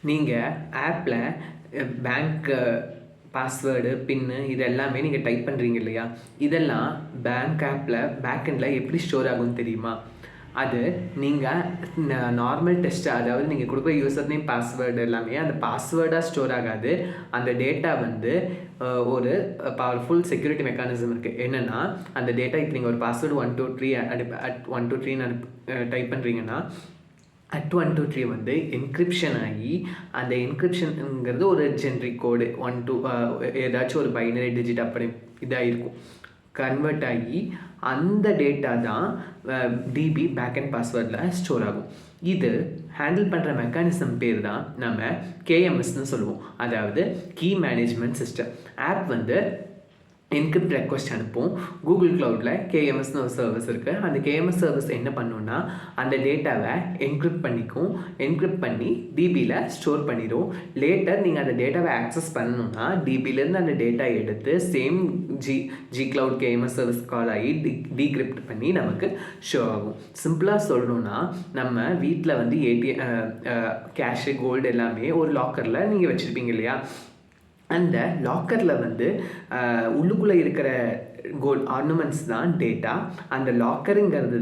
நீங்கள் ஆப்பில் bank password பின்னு இது எல்லாமே நீங்கள் டைப் பண்ணுறீங்க இல்லையா, இதெல்லாம் பேங்க் ஆப்பில் பேக்கெண்டில் எப்படி ஸ்டோர் ஆகும்னு தெரியுமா? அது நீங்கள் நார்மல் டெஸ்ட்டு, அதாவது நீங்கள் கொடுக்குற யூசர் நேம் பாஸ்வேர்டு எல்லாமே அந்த பாஸ்வேர்டாக ஸ்டோர் ஆகாது. அந்த டேட்டா வந்து ஒரு பவர்ஃபுல் செக்யூரிட்டி மெக்கானிசம் இருக்குது. என்னென்னா, அந்த டேட்டா இப்போ நீங்கள் ஒரு பாஸ்வேர்டு 123 123 டைப் பண்ணுறீங்கன்னா, at 123 வந்து என்கிரிப்ஷன் ஆகி, அந்த என்கிரிப்ஷனுங்கிறது ஒரு ஜென்ரிக் கோடு 12 ஏதாச்சும் ஒரு பைனரி டிஜிட் அப்படி இதாக இருக்கும், கன்வெர்ட் ஆகி அந்த டேட்டா தான் டிபி பேக்கெண்ட் பாஸ்வேர்டில் ஸ்டோர் ஆகும். இது ஹேண்டில் பண்ணுற மெக்கானிசம் பேர் தான் நம்ம கேஎம்எஸ்ன்னு சொல்லுவோம், அதாவது கீ மேனேஜ்மெண்ட் சிஸ்டம். ஆப் வந்து என்கிரிப்ட் ரெக்வஸ்ட் அனுப்பும். கூகுள் க்ளவுடில் கேஎம்எஸ்னு ஒரு சர்வீஸ் இருக்குது. அந்த கேஎம்எஸ் சர்வீஸ் என்ன பண்ணுன்னா, அந்த டேட்டாவை என்கிரிப்ட் பண்ணிக்கும். என்கிரிப்ட் பண்ணி டிபியில் ஸ்டோர் பண்ணிடும். லேட்டர் நீங்கள் அந்த டேட்டாவை ஆக்சஸ் பண்ணணுன்னா டிபியிலேருந்து அந்த டேட்டா எடுத்து same G cloud KMS service call ஆகி டீக்ரிப்ட் பண்ணி நமக்கு ஷோ ஆகும். சிம்பிளாக சொல்லணுன்னா, நம்ம வீட்டில் வந்து கேஷு கோல்டு எல்லாமே ஒரு லாக்கரில் நீங்கள் வச்சுருப்பீங்க இல்லையா, அந்த லாக்கரில் வந்து உள்ளுக்குள்ளே இருக்கிற கோல்ட் ஆர்னமெண்ட்ஸ் தான் டேட்டா. அந்த லாக்கருங்கிறது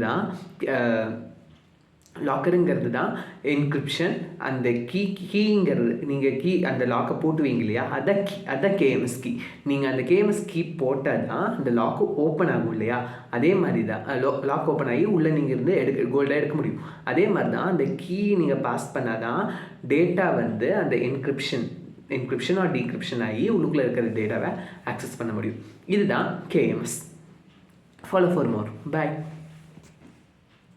தான் என்கிரிப்ஷன். அந்த கீங்கிறது நீங்கள் அந்த லாக்கை போட்டுவீங்க இல்லையா, அதான் கேஎம்எஸ் கீ. நீங்கள் அந்த கேஎம்எஸ் கீ போட்டால் தான் அந்த லாக்கு ஓப்பன் ஆகும் இல்லையா. அதே மாதிரி தான் லாக் ஓப்பன் ஆகி உள்ளே நீங்கள் இருந்து கோல்டாக எடுக்க முடியும். அதே மாதிரி தான் அந்த கீ நீங்கள் பாஸ் பண்ணால் தான் டேட்டா வந்து அந்த என்கிரிப்ஷன் ஆர் டீக்ரிப்ஷன் ஆகி உள்ளுக்குள்ளே இருக்கிற டேட்டாவை ஆக்சஸ் பண்ண முடியும். இதுதான் KMS. Follow for more. Bye.